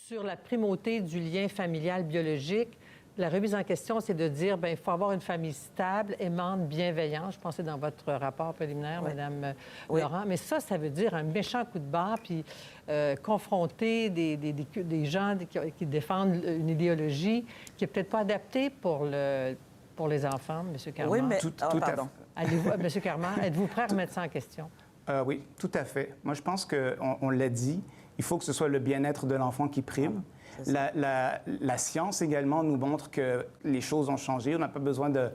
Sur la primauté du lien familial biologique, la remise en question, c'est de dire il faut avoir une famille stable, aimante, bienveillante. Je pensais dans votre rapport préliminaire, Oui. Mme Oui. Laurent. Mais ça veut dire un méchant coup de barre, puis confronter des gens qui défendent une idéologie qui n'est peut-être pas adaptée pour les enfants, M. Carman. Oui, mais... M. Carman, êtes-vous prêt à remettre ça en question? Oui, tout à fait. Moi, je pense qu'on l'a dit, il faut que ce soit le bien-être de l'enfant qui prime. La science également nous montre que les choses ont changé. On n'a pas besoin que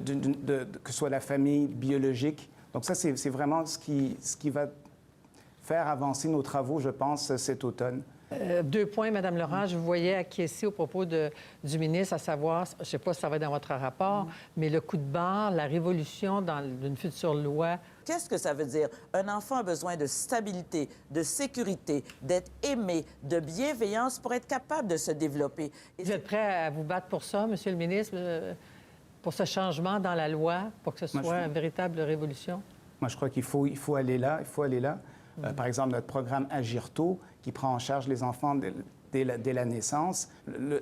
ce soit la famille biologique. Donc ça, c'est vraiment ce qui va faire avancer nos travaux, je pense, cet automne. 2 points, Mme Laurent. Je vous voyais acquiescer au propos du ministre, à savoir, je ne sais pas si ça va être dans votre rapport, mais le coup de barre, la révolution d'une future loi. Qu'est-ce que ça veut dire? Un enfant a besoin de stabilité, de sécurité, d'être aimé, de bienveillance pour être capable de se développer. Vous êtes prêt à vous battre pour ça, Monsieur le ministre, pour ce changement dans la loi, pour que ce soit une véritable révolution? Moi, je crois qu'il faut aller là. Par exemple, notre programme Agir tôt, qui prend en charge les enfants dès la naissance.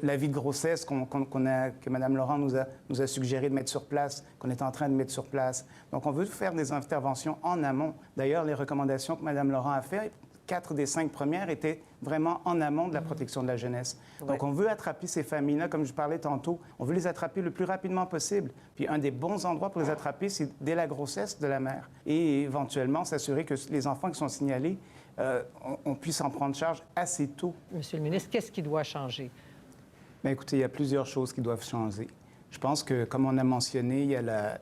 L'avis de grossesse que Mme Laurent nous a suggéré de mettre sur place, qu'on est en train de mettre sur place. Donc, on veut faire des interventions en amont. D'ailleurs, les recommandations que Mme Laurent a faites, 4 des 5 premières étaient vraiment en amont de la protection de la jeunesse. Donc, on veut attraper ces familles-là, comme je parlais tantôt, on veut les attraper le plus rapidement possible. Puis, un des bons endroits pour les attraper, c'est dès la grossesse de la mère. Et éventuellement, s'assurer que les enfants qui sont signalés, on puisse en prendre charge assez tôt. Monsieur le ministre, qu'est-ce qui doit changer? Bien, écoutez, il y a plusieurs choses qui doivent changer. Je pense que, comme on a mentionné, il y a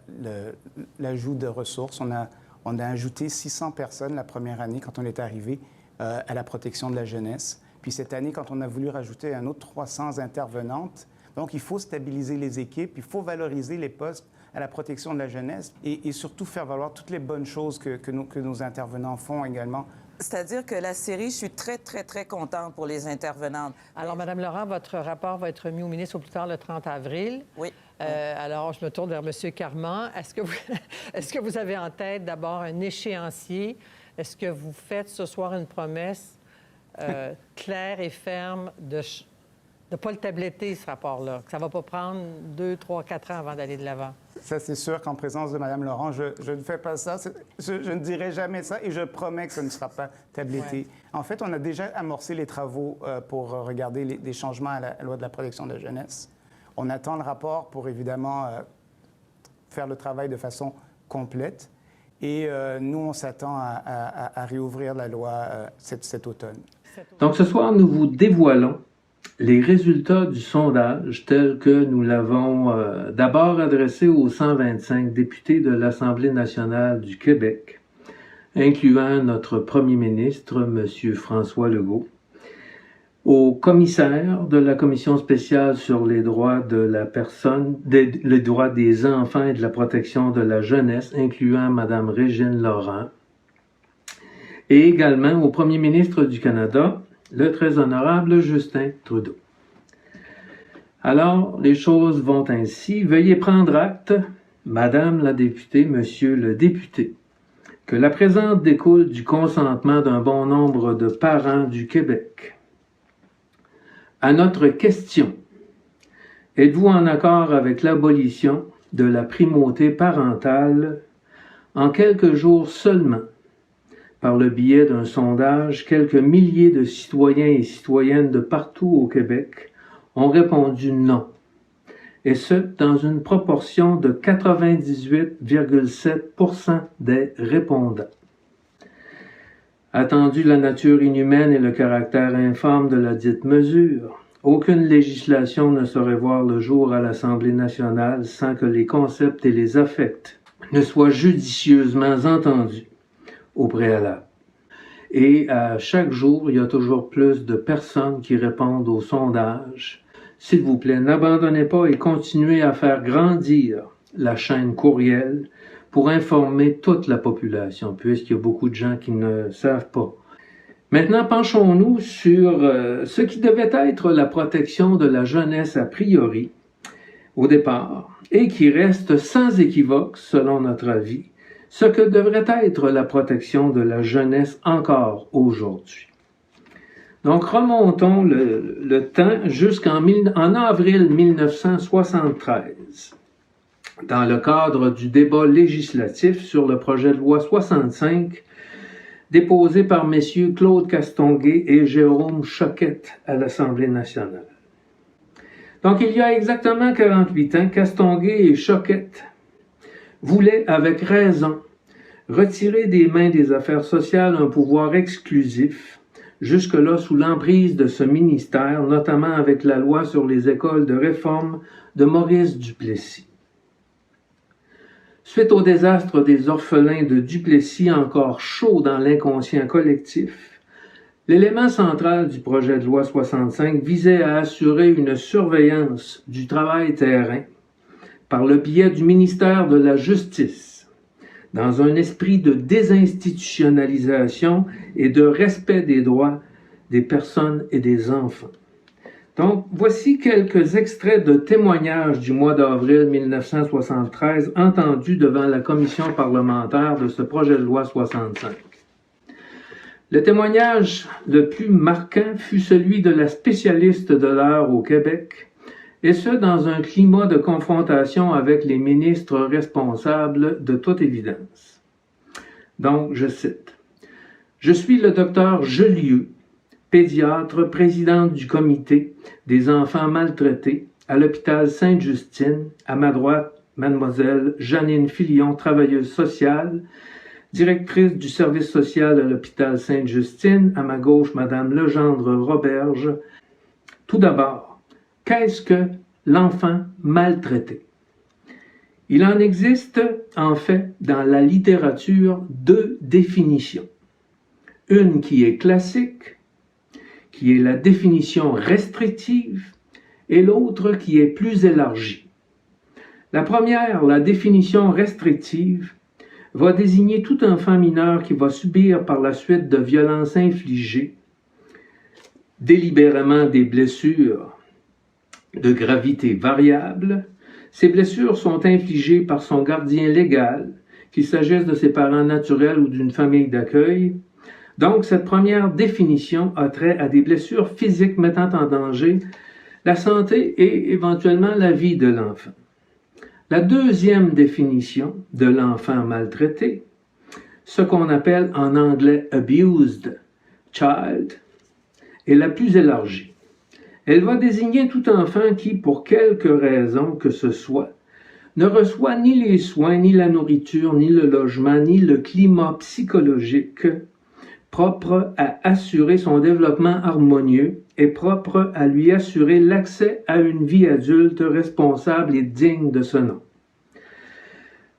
l'ajout de ressources. On a ajouté 600 personnes la première année quand on est arrivé à la protection de la jeunesse. Puis cette année, quand on a voulu rajouter un autre 300 intervenantes, donc il faut stabiliser les équipes, il faut valoriser les postes à la protection de la jeunesse et surtout faire valoir toutes les bonnes choses que nos intervenants font également. C'est-à-dire que la série, je suis très, très, très contente pour les intervenantes. Alors, Mme Laurent, votre rapport va être remis au ministre au plus tard le 30 avril. Oui. Alors, je me tourne vers M. Carman. Est-ce que vous avez en tête d'abord un échéancier? Est-ce que vous faites ce soir une promesse claire et ferme de ne pas le tabletter, ce rapport-là? Que ça ne va pas prendre 2, 3, 4 ans avant d'aller de l'avant? Ça, c'est sûr qu'en présence de Mme Laurent, je ne fais pas ça. Je ne dirai jamais ça et je promets que ce ne sera pas tabletté. Ouais. En fait, on a déjà amorcé les travaux pour regarder des changements à la loi de la protection de la jeunesse. On attend le rapport pour, évidemment, faire le travail de façon complète. Et nous, on s'attend à réouvrir la loi cet automne. Donc, ce soir, nous vous dévoilons les résultats du sondage tels que nous l'avons d'abord adressé aux 125 députés de l'Assemblée nationale du Québec, incluant notre premier ministre, M. François Legault, au commissaire de la Commission spéciale sur les droits de la personne, les droits des enfants et de la protection de la jeunesse, incluant Mme Régine Laurent, et également au premier ministre du Canada, le très honorable Justin Trudeau. Alors, les choses vont ainsi. Veuillez prendre acte, Madame la députée, Monsieur le député, que la présente découle du consentement d'un bon nombre de parents du Québec. À notre question, êtes-vous en accord avec l'abolition de la primauté parentale? En quelques jours seulement, par le biais d'un sondage, quelques milliers de citoyens et citoyennes de partout au Québec ont répondu non, et ce, dans une proportion de 98,7% des répondants. Attendu la nature inhumaine et le caractère infâme de la dite mesure, aucune législation ne saurait voir le jour à l'Assemblée nationale sans que les concepts et les affects ne soient judicieusement entendus au préalable. Et à chaque jour, il y a toujours plus de personnes qui répondent au sondage. S'il vous plaît, n'abandonnez pas et continuez à faire grandir la chaîne courriel pour informer toute la population, puisqu'il y a beaucoup de gens qui ne savent pas. Maintenant, penchons-nous sur ce qui devait être la protection de la jeunesse a priori, au départ, et qui reste sans équivoque, selon notre avis, ce que devrait être la protection de la jeunesse encore aujourd'hui. Donc, remontons le temps en avril 1973, dans le cadre du débat législatif sur le projet de loi 65, déposé par messieurs Claude Castonguay et Jérôme Choquette à l'Assemblée nationale. Donc, il y a exactement 48 ans, Castonguay et Choquette voulaient, avec raison, retirer des mains des affaires sociales un pouvoir exclusif, jusque-là sous l'emprise de ce ministère, notamment avec la loi sur les écoles de réforme de Maurice Duplessis. Suite au désastre des orphelins de Duplessis encore chaud dans l'inconscient collectif, l'élément central du projet de loi 65 visait à assurer une surveillance du travail terrain par le biais du ministère de la Justice, dans un esprit de désinstitutionnalisation et de respect des droits des personnes et des enfants. Donc, voici quelques extraits de témoignages du mois d'avril 1973 entendus devant la commission parlementaire de ce projet de loi 65. Le témoignage le plus marquant fut celui de la spécialiste de l'heure au Québec, et ce, dans un climat de confrontation avec les ministres responsables de toute évidence. Donc, je cite, « Je suis le docteur Jolieu, pédiatre, présidente du comité des enfants maltraités à l'hôpital Sainte-Justine, à ma droite, mademoiselle Janine Filion, travailleuse sociale, directrice du service social à l'hôpital Sainte-Justine, à ma gauche, madame Legendre Roberge. Tout d'abord, qu'est-ce que l'enfant maltraité? Il en existe, en fait, dans la littérature, deux définitions. Une qui est classique, qui est la définition restrictive, et l'autre qui est plus élargie. La première, la définition restrictive, va désigner tout enfant mineur qui va subir par la suite de violences infligées, délibérément des blessures de gravité variable. Ces blessures sont infligées par son gardien légal, qu'il s'agisse de ses parents naturels ou d'une famille d'accueil. Donc, cette première définition a trait à des blessures physiques mettant en danger la santé et éventuellement la vie de l'enfant. La deuxième définition de l'enfant maltraité, ce qu'on appelle en anglais « abused child », est la plus élargie. Elle va désigner tout enfant qui, pour quelque raison que ce soit, ne reçoit ni les soins, ni la nourriture, ni le logement, ni le climat psychologique propre à assurer son développement harmonieux et propre à lui assurer l'accès à une vie adulte responsable et digne de ce nom.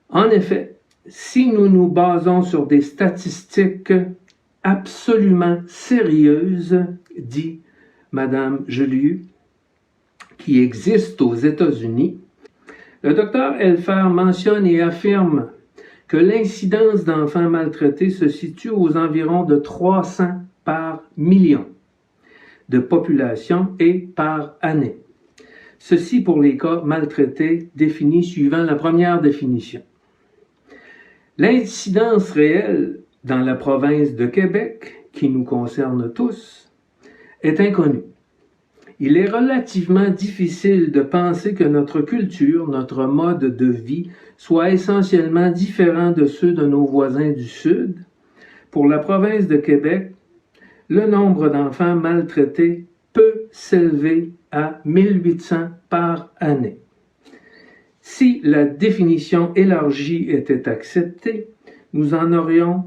En effet, si nous nous basons sur des statistiques absolument sérieuses, dit Madame Jolieu, qui existe aux États-Unis, le docteur Elfer mentionne et affirme que l'incidence d'enfants maltraités se situe aux environs de 300 par million de population et par année. Ceci pour les cas maltraités définis suivant la première définition. L'incidence réelle dans la province de Québec, qui nous concerne tous, est inconnu. Il est relativement difficile de penser que notre culture, notre mode de vie, soit essentiellement différent de ceux de nos voisins du Sud. Pour la province de Québec, le nombre d'enfants maltraités peut s'élever à 1800 par année. Si la définition élargie était acceptée, nous en aurions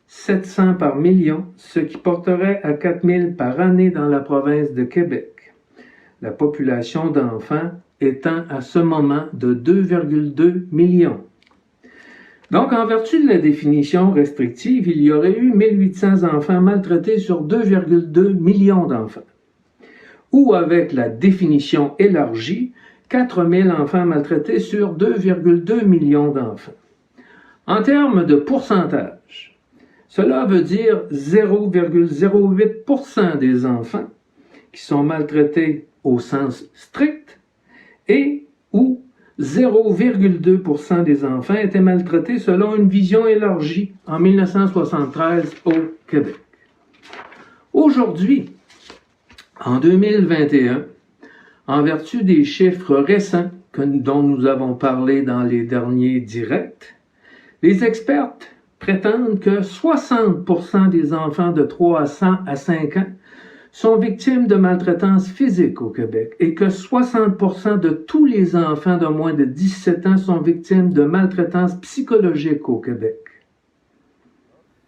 700 par million, ce qui porterait à 4000 par année dans la province de Québec. La population d'enfants étant à ce moment de 2,2 millions. Donc, en vertu de la définition restrictive, il y aurait eu 1800 enfants maltraités sur 2,2 millions d'enfants. Ou avec la définition élargie, 4000 enfants maltraités sur 2,2 millions d'enfants. En termes de pourcentage, cela veut dire 0,08% des enfants qui sont maltraités au sens strict et où 0,2% des enfants étaient maltraités selon une vision élargie en 1973 au Québec. Aujourd'hui, En 2021, en vertu des chiffres récents dont nous avons parlé dans les derniers directs, les experts prétendent que 60% des enfants de 3 à 5 ans sont victimes de maltraitance physique au Québec et que 60% de tous les enfants de moins de 17 ans sont victimes de maltraitance psychologique au Québec.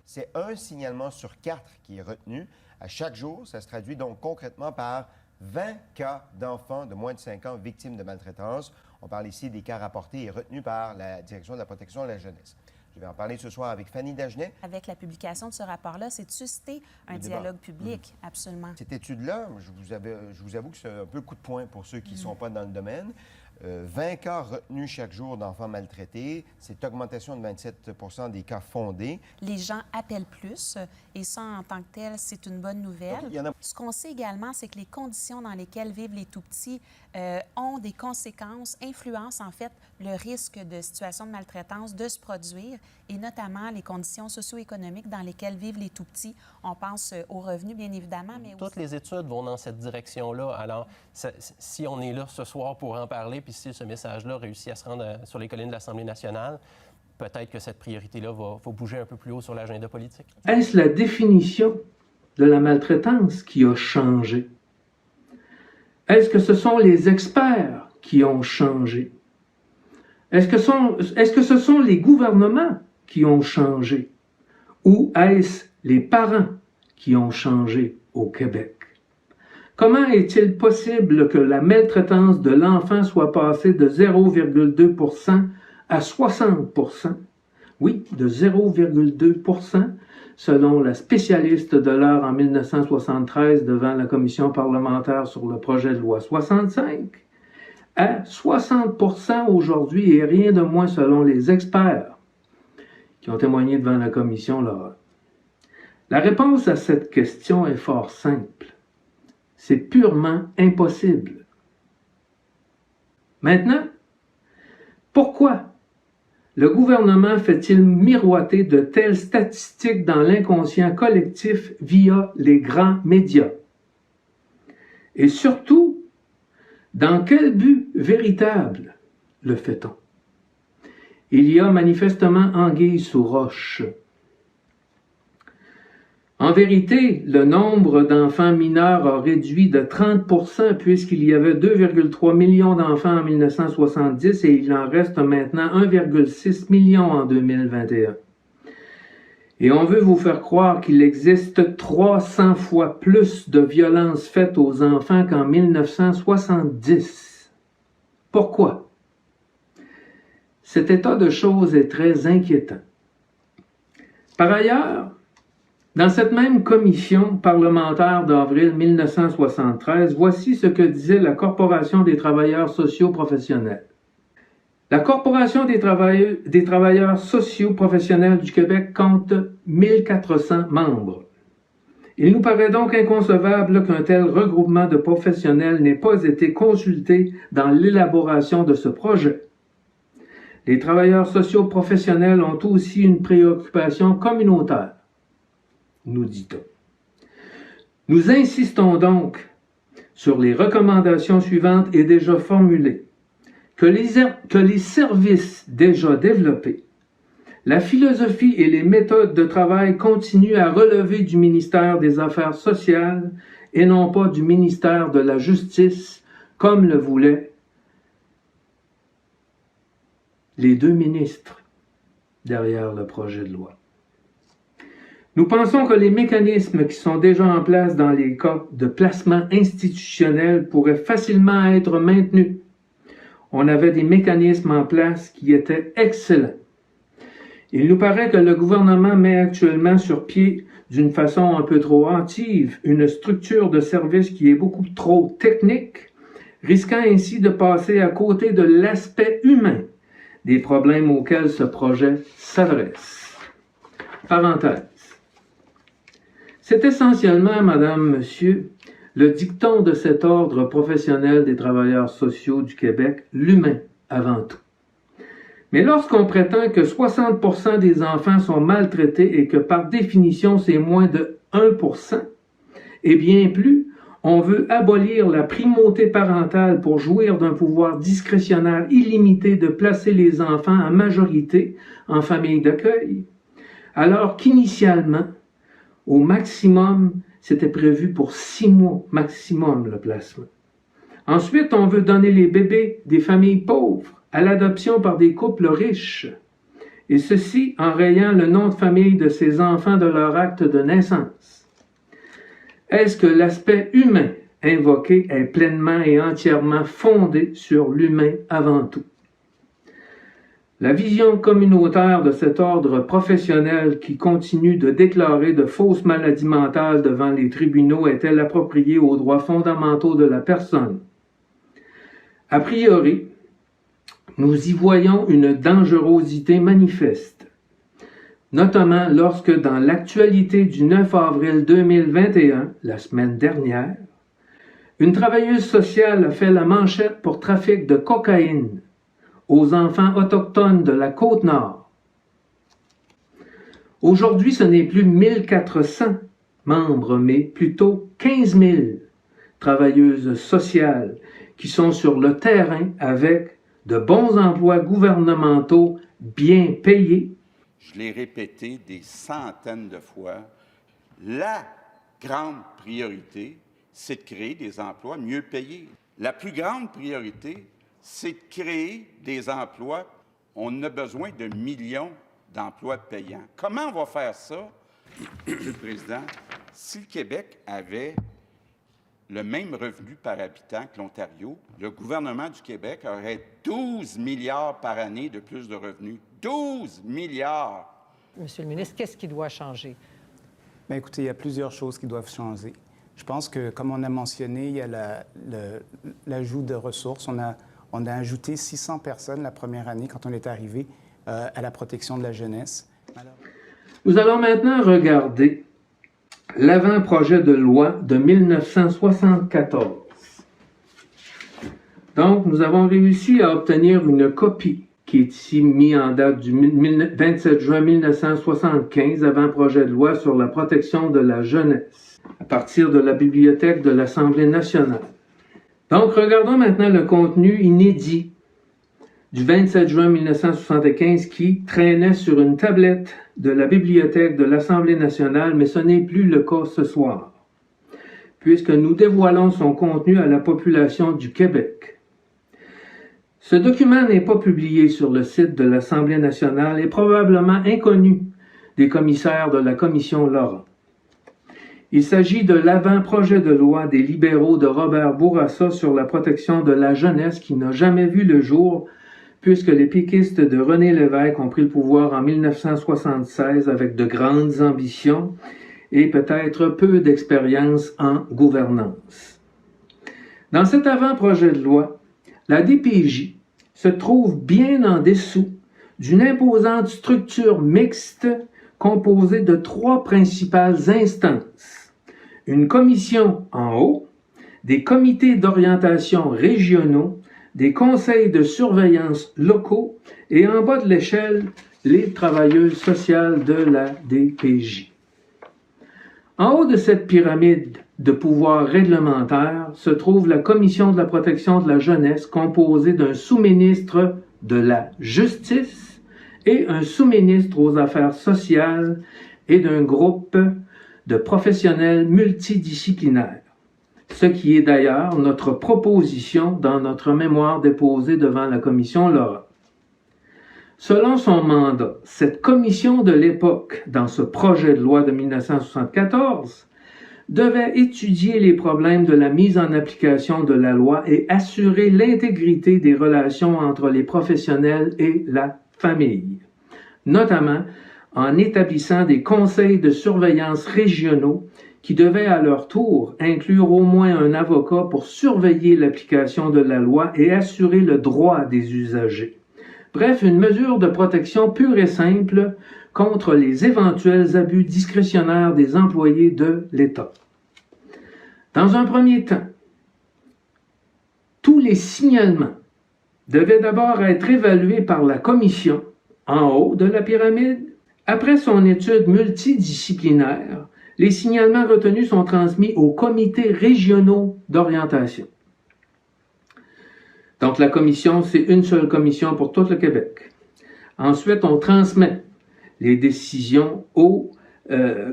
C'est un signalement sur 4 qui est retenu. À chaque jour, ça se traduit donc concrètement par 20 cas d'enfants de moins de 5 ans victimes de maltraitance. On parle ici des cas rapportés et retenus par la Direction de la protection de la jeunesse. Je vais en parler ce soir avec Fanny Dagenet. Avec la publication de ce rapport-là, c'est de susciter un dialogue public, absolument. Cette étude-là, je vous avoue que c'est un peu coup de poing pour ceux qui ne sont pas dans le domaine. 20 cas retenus chaque jour d'enfants maltraités. C'est augmentation de 27 % des cas fondés. Les gens appellent plus et ça, en tant que tel, c'est une bonne nouvelle. Ce qu'on sait également, c'est que les conditions dans lesquelles vivent les tout-petits ont des conséquences, influencent en fait le risque de situation de maltraitance de se produire et notamment les conditions socio-économiques dans lesquelles vivent les tout-petits. On pense aux revenus, bien évidemment, mais Toutes les études vont dans cette direction-là. Alors, si on est là ce soir pour en parler, puis si ce message-là réussit à se rendre sur les collines de l'Assemblée nationale, peut-être que cette priorité-là va bouger un peu plus haut sur l'agenda politique. Est-ce la définition de la maltraitance qui a changé? Est-ce que ce sont les experts qui ont changé? Est-ce que ce sont les gouvernements qui ont changé? Ou est-ce les parents qui ont changé au Québec? Comment est-il possible que la maltraitance de l'enfant soit passée de 0,2 % à 60 %? Oui, de 0,2 % selon la spécialiste de l'heure en 1973 devant la commission parlementaire sur le projet de loi 65, à 60 % aujourd'hui et rien de moins selon les experts qui ont témoigné devant la commission là. La réponse à cette question est fort simple. C'est purement impossible. Maintenant, pourquoi le gouvernement fait-il miroiter de telles statistiques dans l'inconscient collectif via les grands médias? Et surtout, dans quel but véritable le fait-on? Il y a manifestement anguille sous roche. En vérité, le nombre d'enfants mineurs a réduit de 30 % puisqu'il y avait 2,3 millions d'enfants en 1970 et il en reste maintenant 1,6 million en 2021. Et on veut vous faire croire qu'il existe 300 fois plus de violences faites aux enfants qu'en 1970. Pourquoi? Cet état de choses est très inquiétant. Par ailleurs, dans cette même commission parlementaire d'avril 1973, voici ce que disait la Corporation des travailleurs sociaux professionnels. La Corporation des travailleurs sociaux professionnels du Québec compte 1400 membres. Il nous paraît donc inconcevable qu'un tel regroupement de professionnels n'ait pas été consulté dans l'élaboration de ce projet. Les travailleurs sociaux professionnels ont aussi une préoccupation communautaire, nous dit-on. Nous insistons donc sur les recommandations suivantes et déjà formulées, que les services déjà développés, la philosophie et les méthodes de travail continuent à relever du ministère des Affaires sociales et non pas du ministère de la Justice, comme le voulaient les deux ministres derrière le projet de loi. Nous pensons que les mécanismes qui sont déjà en place dans les cas de placement institutionnel pourraient facilement être maintenus. On avait des mécanismes en place qui étaient excellents. Il nous paraît que le gouvernement met actuellement sur pied, d'une façon un peu trop hâtive, une structure de service qui est beaucoup trop technique, risquant ainsi de passer à côté de l'aspect humain des problèmes auxquels ce projet s'adresse. Parenthèse. C'est essentiellement, Madame, Monsieur, le dicton de cet ordre professionnel des travailleurs sociaux du Québec, l'humain avant tout. Mais lorsqu'on prétend que 60 % des enfants sont maltraités et que par définition c'est moins de 1 % et bien plus, On veut abolir la primauté parentale pour jouir d'un pouvoir discrétionnaire illimité de placer les enfants en majorité en famille d'accueil, alors qu'initialement, au maximum, c'était prévu pour 6 mois maximum le placement. Ensuite, on veut donner les bébés des familles pauvres à l'adoption par des couples riches, et ceci en rayant le nom de famille de ces enfants de leur acte de naissance. Est-ce que l'aspect humain invoqué est pleinement et entièrement fondé sur l'humain avant tout? La vision communautaire de cet ordre professionnel qui continue de déclarer de fausses maladies mentales devant les tribunaux est-elle appropriée aux droits fondamentaux de la personne? A priori, nous y voyons une dangerosité manifeste, notamment lorsque dans l'actualité du 9 avril 2021, la semaine dernière, une travailleuse sociale a fait la manchette pour trafic de cocaïne aux enfants autochtones de la Côte-Nord. Aujourd'hui, ce n'est plus 1400 membres, mais plutôt 15 000 travailleuses sociales qui sont sur le terrain avec de bons emplois gouvernementaux bien payés. Je l'ai répété des centaines de fois, la grande priorité, c'est de créer des emplois mieux payés. La plus grande priorité, c'est de créer des emplois. On a besoin de millions d'emplois payants. Comment on va faire ça, Monsieur le Président? Si le Québec avait le même revenu par habitant que l'Ontario, le gouvernement du Québec aurait 12 milliards par année de plus de revenus. 12 milliards! Monsieur le ministre, qu'est-ce qui doit changer? Bien, écoutez, il y a plusieurs choses qui doivent changer. Je pense que, comme on a mentionné, il y a l'ajout de ressources. On a ajouté 600 personnes la première année, quand on est arrivé, à la protection de la jeunesse. Nous allons maintenant regarder l'avant-projet de loi de 1974. Donc, nous avons réussi à obtenir une copie qui est ici mise en date du 27 juin 1975, avant-projet de loi sur la protection de la jeunesse, à partir de la bibliothèque de l'Assemblée nationale. Donc, regardons maintenant le contenu inédit du 27 juin 1975 qui traînait sur une tablette de la bibliothèque de l'Assemblée nationale, mais ce n'est plus le cas ce soir, puisque nous dévoilons son contenu à la population du Québec. Ce document n'est pas publié sur le site de l'Assemblée nationale et probablement inconnu des commissaires de la Commission Laurent. Il s'agit de l'avant-projet de loi des libéraux de Robert Bourassa sur la protection de la jeunesse qui n'a jamais vu le jour, puisque les péquistes de René Lévesque ont pris le pouvoir en 1976 avec de grandes ambitions et peut-être peu d'expérience en gouvernance. Dans cet avant-projet de loi, la DPJ se trouve bien en dessous d'une imposante structure mixte composée de 3 principales instances. Une commission en haut, des comités d'orientation régionaux, des conseils de surveillance locaux et en bas de l'échelle, les travailleuses sociales de la DPJ. En haut de cette pyramide de pouvoir réglementaire se trouve la Commission de la protection de la jeunesse composée d'un sous-ministre de la Justice et un sous-ministre aux Affaires sociales et d'un groupe de professionnels multidisciplinaires. Ce qui est d'ailleurs notre proposition dans notre mémoire déposée devant la Commission Laurent. Selon son mandat, cette commission de l'époque, dans ce projet de loi de 1974, devait étudier les problèmes de la mise en application de la loi et assurer l'intégrité des relations entre les professionnels et la famille, notamment en établissant des conseils de surveillance régionaux qui devaient à leur tour inclure au moins un avocat pour surveiller l'application de la loi et assurer le droit des usagers. Bref, une mesure de protection pure et simple contre les éventuels abus discrétionnaires des employés de l'État. Dans un premier temps, tous les signalements devaient d'abord être évalués par la commission en haut de la pyramide. Après son étude multidisciplinaire, les signalements retenus sont transmis aux comités régionaux d'orientation. Donc, la commission, c'est une seule commission pour tout le Québec. Ensuite, on transmet les décisions aux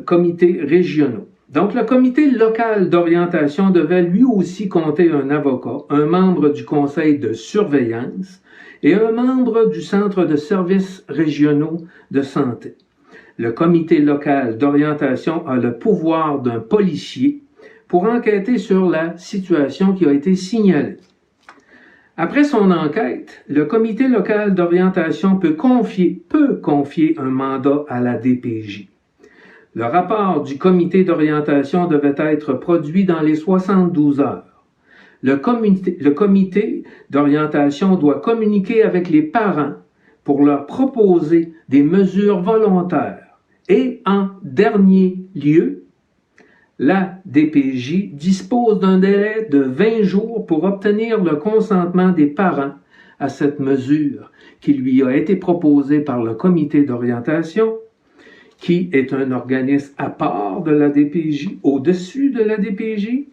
comités régionaux. Donc, le comité local d'orientation devait lui aussi compter un avocat, un membre du conseil de surveillance et un membre du centre de services régionaux de santé. Le comité local d'orientation a le pouvoir d'un policier pour enquêter sur la situation qui a été signalée. Après son enquête, le comité local d'orientation peut confier un mandat à la DPJ. Le rapport du comité d'orientation devait être produit dans les 72 heures. Le comité d'orientation doit communiquer avec les parents pour leur proposer des mesures volontaires. Et en dernier lieu, la DPJ dispose d'un délai de 20 jours pour obtenir le consentement des parents à cette mesure qui lui a été proposée par le comité d'orientation, qui est un organisme à part de la DPJ, au-dessus de la DPJ,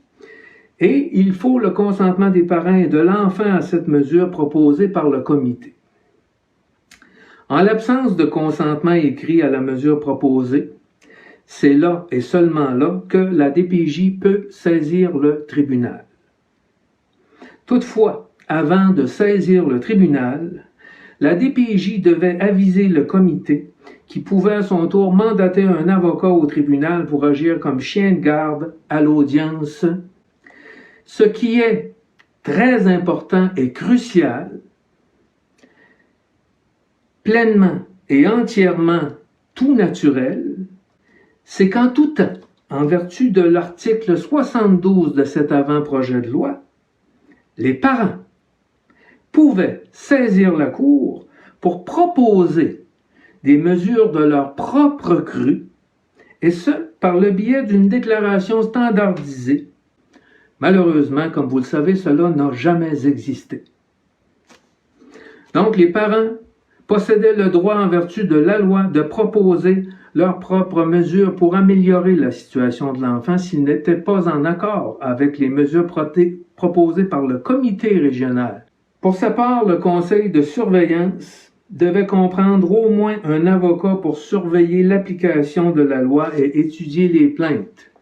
et il faut le consentement des parents et de l'enfant à cette mesure proposée par le comité. En l'absence de consentement écrit à la mesure proposée, c'est là et seulement là que la DPJ peut saisir le tribunal. Toutefois, avant de saisir le tribunal, la DPJ devait aviser le comité qui pouvait à son tour mandater un avocat au tribunal pour agir comme chien de garde à l'audience, ce qui est très important et crucial, pleinement et entièrement tout naturel, c'est qu'en tout temps, en vertu de l'article 72 de cet avant-projet de loi, les parents pouvaient saisir la Cour pour proposer des mesures de leur propre cru, et ce, par le biais d'une déclaration standardisée. Malheureusement, comme vous le savez, cela n'a jamais existé. Donc, les parents possédaient le droit en vertu de la loi de proposer leurs propres mesures pour améliorer la situation de l'enfant s'il n'était pas en accord avec les mesures proposées par le comité régional. Pour sa part, le conseil de surveillance devait comprendre au moins un avocat pour surveiller l'application de la loi et étudier les plaintes.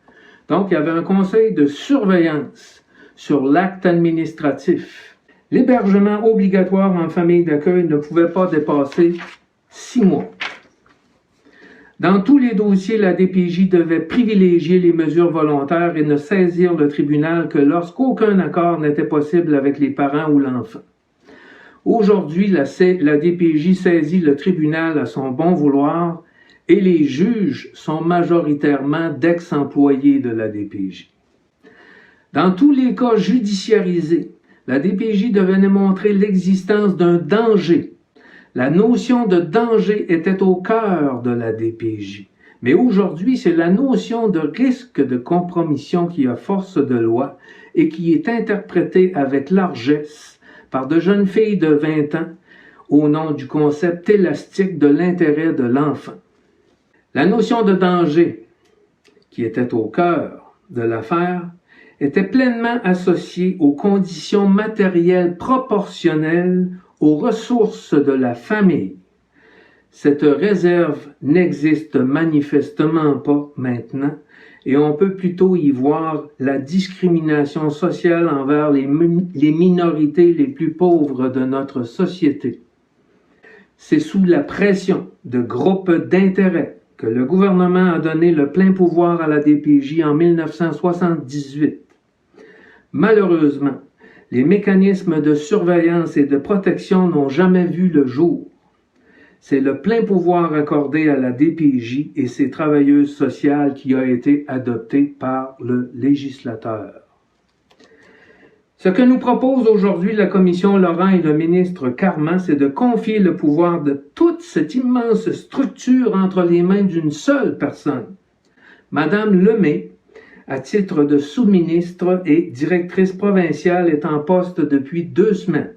Donc, il y avait un conseil de surveillance sur l'acte administratif. L'hébergement obligatoire en famille d'accueil ne pouvait pas dépasser 6 mois. Dans tous les dossiers, la DPJ devait privilégier les mesures volontaires et ne saisir le tribunal que lorsqu'aucun accord n'était possible avec les parents ou l'enfant. Aujourd'hui, la DPJ saisit le tribunal à son bon vouloir et les juges sont majoritairement d'ex-employés de la DPJ. Dans tous les cas judiciarisés, la DPJ devait montrer l'existence d'un danger. La notion de danger était au cœur de la DPJ. Mais aujourd'hui, c'est la notion de risque de compromission qui a force de loi et qui est interprétée avec largesse par de jeunes filles de 20 ans au nom du concept élastique de l'intérêt de l'enfant. La notion de danger, qui était au cœur de l'affaire, était pleinement associée aux conditions matérielles proportionnelles aux ressources de la famille. Cette réserve n'existe manifestement pas maintenant et on peut plutôt y voir la discrimination sociale envers les minorités les plus pauvres de notre société. C'est sous la pression de groupes d'intérêt que le gouvernement a donné le plein pouvoir à la DPJ en 1978. Malheureusement, les mécanismes de surveillance et de protection n'ont jamais vu le jour. C'est le plein pouvoir accordé à la DPJ et ses travailleuses sociales qui a été adopté par le législateur. Ce que nous propose aujourd'hui la Commission Laurent et le ministre Carman, c'est de confier le pouvoir de toute cette immense structure entre les mains d'une seule personne, Madame Lemay, à titre de sous-ministre et directrice provinciale, est en poste depuis 2 semaines.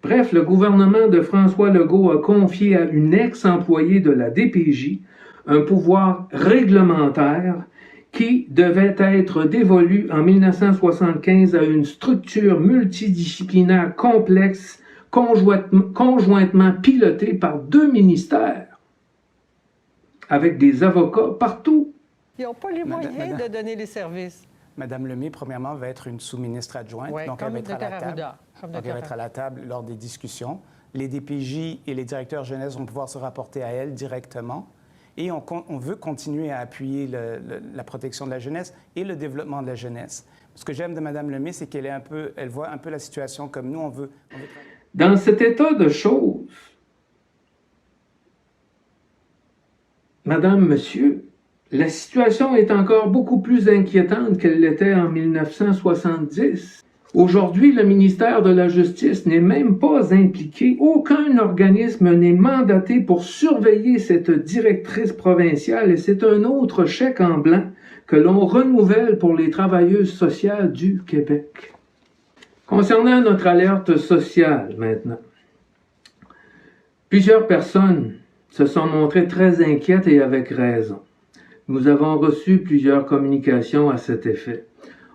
Bref, le gouvernement de François Legault a confié à une ex-employée de la DPJ un pouvoir réglementaire qui devait être dévolu en 1975 à une structure multidisciplinaire complexe, conjointement pilotée par 2 ministères, avec des avocats partout. Ils n'ont pas les moyens de donner les services. Madame Lemay, premièrement, va être une sous-ministre adjointe, donc elle va être à la table. Donc elle va être à la table lors des discussions. Les DPJ et les directeurs jeunesse vont pouvoir se rapporter à elle directement. Et on veut continuer à appuyer la protection de la jeunesse et le développement de la jeunesse. Ce que j'aime de Mme Lemay, c'est qu'elle elle voit un peu la situation comme nous. Dans cet état de choses, Madame, Monsieur, la situation est encore beaucoup plus inquiétante qu'elle l'était en 1970. Aujourd'hui, le ministère de la Justice n'est même pas impliqué. Aucun organisme n'est mandaté pour surveiller cette directrice provinciale et c'est un autre chèque en blanc que l'on renouvelle pour les travailleuses sociales du Québec. Concernant notre alerte sociale maintenant, plusieurs personnes se sont montrées très inquiètes et avec raison. Nous avons reçu plusieurs communications à cet effet.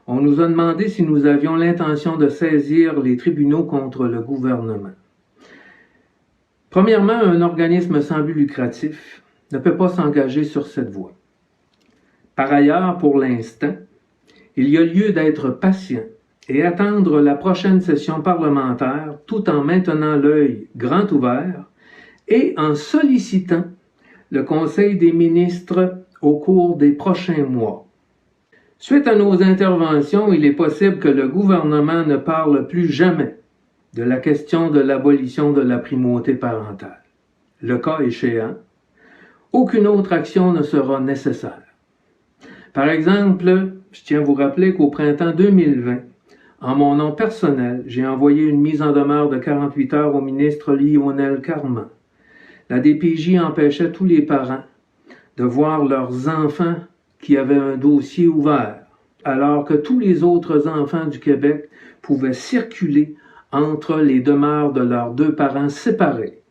On nous a demandé si nous avions l'intention de saisir les tribunaux contre le gouvernement. Premièrement, un organisme sans but lucratif ne peut pas s'engager sur cette voie. Par ailleurs, pour l'instant, il y a lieu d'être patient et attendre la prochaine session parlementaire tout en maintenant l'œil grand ouvert et en sollicitant le Conseil des ministres au cours des prochains mois. Suite à nos interventions, il est possible que le gouvernement ne parle plus jamais de la question de l'abolition de la primauté parentale. Le cas échéant, aucune autre action ne sera nécessaire. Par exemple, je tiens à vous rappeler qu'au printemps 2020, en mon nom personnel, j'ai envoyé une mise en demeure de 48 heures au ministre Lionel Carman. La DPJ empêchait tous les parents de voir leurs enfants qui avaient un dossier ouvert, alors que tous les autres enfants du Québec pouvaient circuler entre les demeures de leurs 2 parents séparés.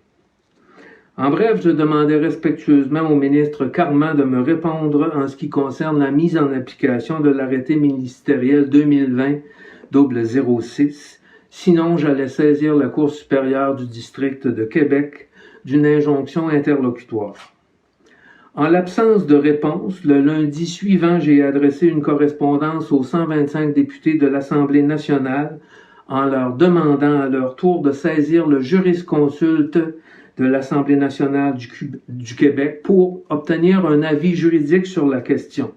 En bref, je demandais respectueusement au ministre Carman de me répondre en ce qui concerne la mise en application de l'arrêté ministériel 2020-06, sinon j'allais saisir la Cour supérieure du district de Québec d'une injonction interlocutoire. En l'absence de réponse, le lundi suivant, j'ai adressé une correspondance aux 125 députés de l'Assemblée nationale en leur demandant à leur tour de saisir le jurisconsulte de l'Assemblée nationale du Québec pour obtenir un avis juridique sur la question.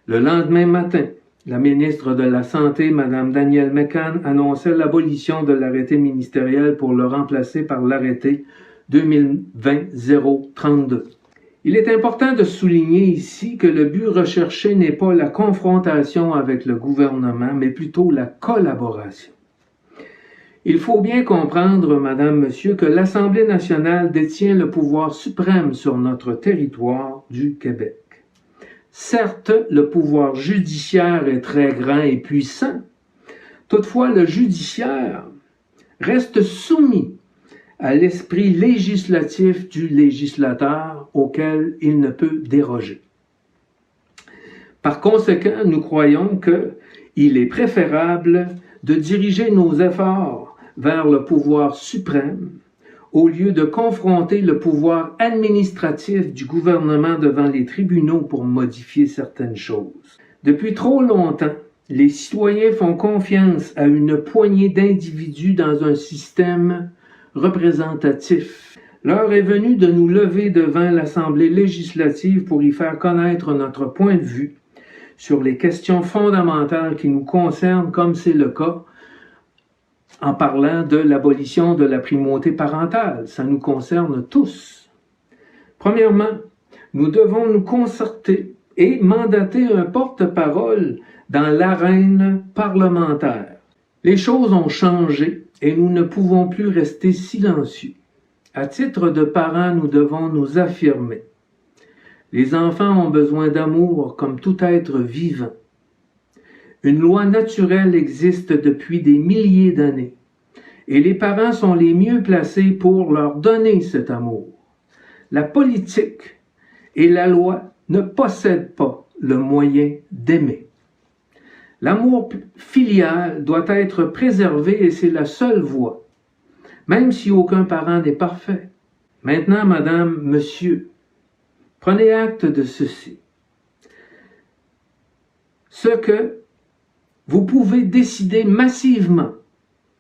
Le lendemain matin, la ministre de la Santé, Mme Danielle McCann, annonçait l'abolition de l'arrêté ministériel pour le remplacer par l'arrêté 2020-032. Il est important de souligner ici que le but recherché n'est pas la confrontation avec le gouvernement, mais plutôt la collaboration. Il faut bien comprendre, Madame, Monsieur, que l'Assemblée nationale détient le pouvoir suprême sur notre territoire du Québec. Certes, le pouvoir judiciaire est très grand et puissant. Toutefois, le judiciaire reste soumis à l'esprit législatif du législateur auquel il ne peut déroger. Par conséquent, nous croyons qu'il est préférable de diriger nos efforts vers le pouvoir suprême au lieu de confronter le pouvoir administratif du gouvernement devant les tribunaux pour modifier certaines choses. Depuis trop longtemps, les citoyens font confiance à une poignée d'individus dans un système représentatif. L'heure est venue de nous lever devant l'Assemblée législative pour y faire connaître notre point de vue sur les questions fondamentales qui nous concernent, comme c'est le cas en parlant de l'abolition de la primauté parentale. Ça nous concerne tous. Premièrement, nous devons nous concerter et mandater un porte-parole dans l'arène parlementaire. Les choses ont changé et nous ne pouvons plus rester silencieux. À titre de parents, nous devons nous affirmer. Les enfants ont besoin d'amour comme tout être vivant. Une loi naturelle existe depuis des milliers d'années et les parents sont les mieux placés pour leur donner cet amour. La politique et la loi ne possède pas le moyen d'aimer. L'amour filial doit être préservé et c'est la seule voie, même si aucun parent n'est parfait. Maintenant, madame, monsieur, prenez acte de ceci. Ce que vous pouvez décider massivement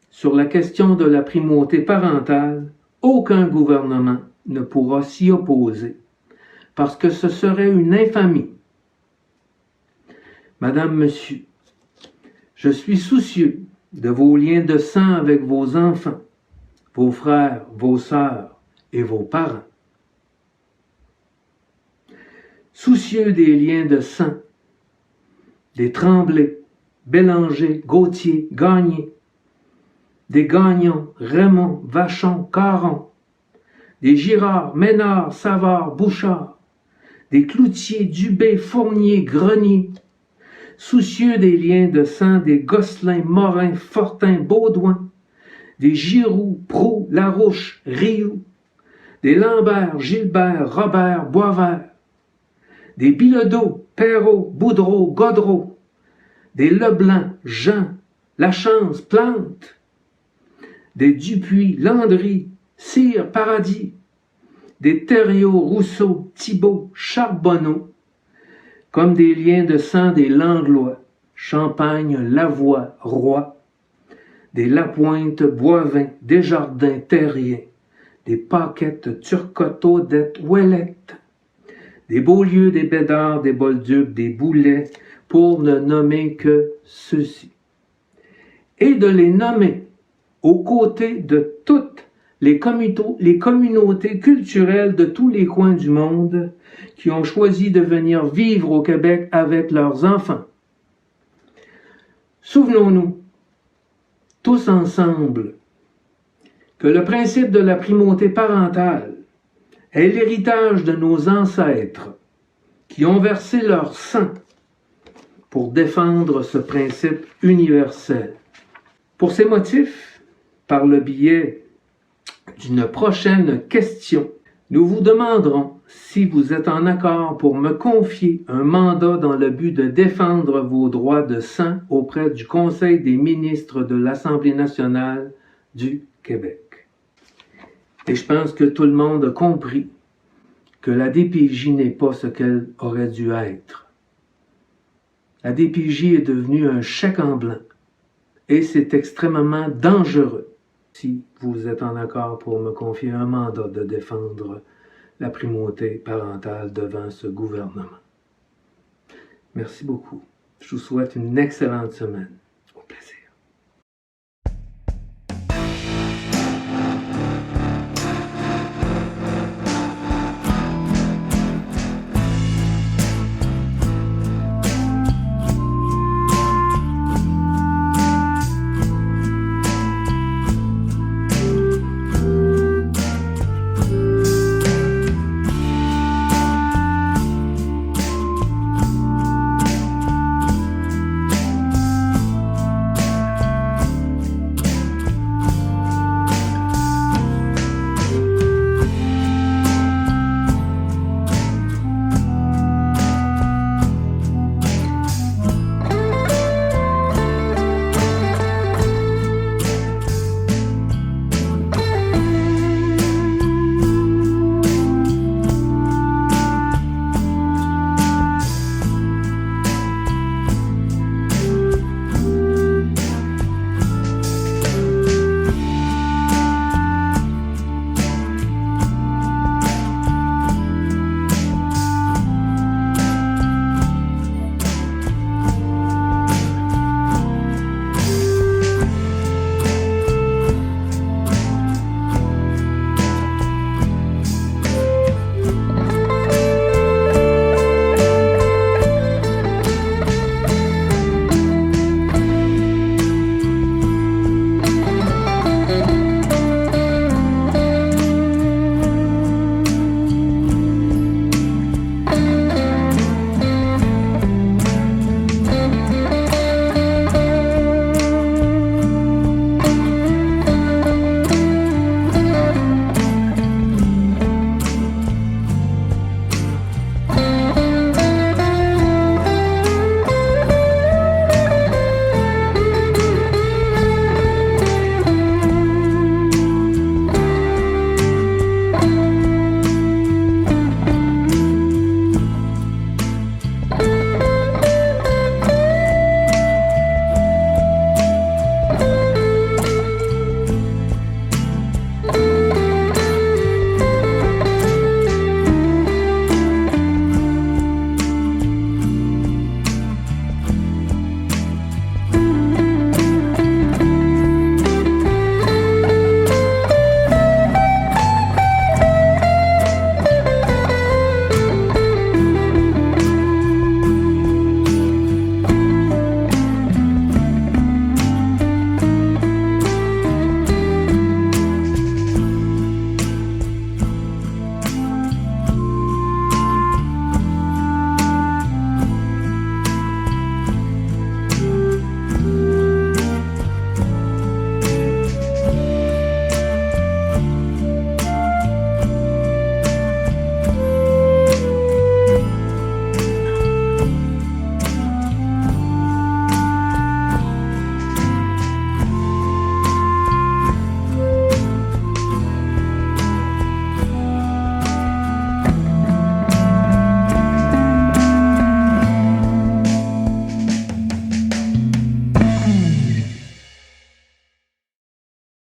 sur la question de la primauté parentale, aucun gouvernement ne pourra s'y opposer, parce que ce serait une infamie. Madame, monsieur, je suis soucieux de vos liens de sang avec vos enfants, vos frères, vos sœurs et vos parents. Soucieux des liens de sang, des Tremblay, Bélanger, Gauthier, Gagné, des Gagnon, Raymond, Vachon, Caron, des Girard, Ménard, Savard, Bouchard, des Cloutier, Dubé, Fournier, Grenier, soucieux des liens de sang des Gosselin, Morin, Fortin, Baudouin, des Giroux, Proulx, Larouche, Rioux, des Lambert, Gilbert, Robert, Boisvert, des Bilodeau, Perrault, Boudreau, Godreau, des Leblanc, Jean, Lachance, Plante, des Dupuis, Landry, Cyr, Paradis, des Thériault, Rousseau, Thibault, Charbonneau, comme des liens de sang des Langlois, Champagne, Lavoie, Roy, des Lapointe, Boivin, Desjardins, Terrien, des Paquettes, Turcotte, Odette, Ouellette, des Beaulieu, des Bédard, des Bolduc, des Boulets, pour ne nommer que ceux-ci. Et de les nommer aux côtés de toutes les communautés culturelles de tous les coins du monde qui ont choisi de venir vivre au Québec avec leurs enfants. Souvenons-nous, tous ensemble, que le principe de la primauté parentale est l'héritage de nos ancêtres qui ont versé leur sang pour défendre ce principe universel. Pour ces motifs, par le biais d'une prochaine question, nous vous demanderons si vous êtes en accord pour me confier un mandat dans le but de défendre vos droits de sang auprès du Conseil des ministres de l'Assemblée nationale du Québec. Et je pense que tout le monde a compris que la DPJ n'est pas ce qu'elle aurait dû être. La DPJ est devenue un chèque en blanc et c'est extrêmement dangereux. Si vous êtes en accord pour me confier un mandat de défendre la primauté parentale devant ce gouvernement. Merci beaucoup. Je vous souhaite une excellente semaine.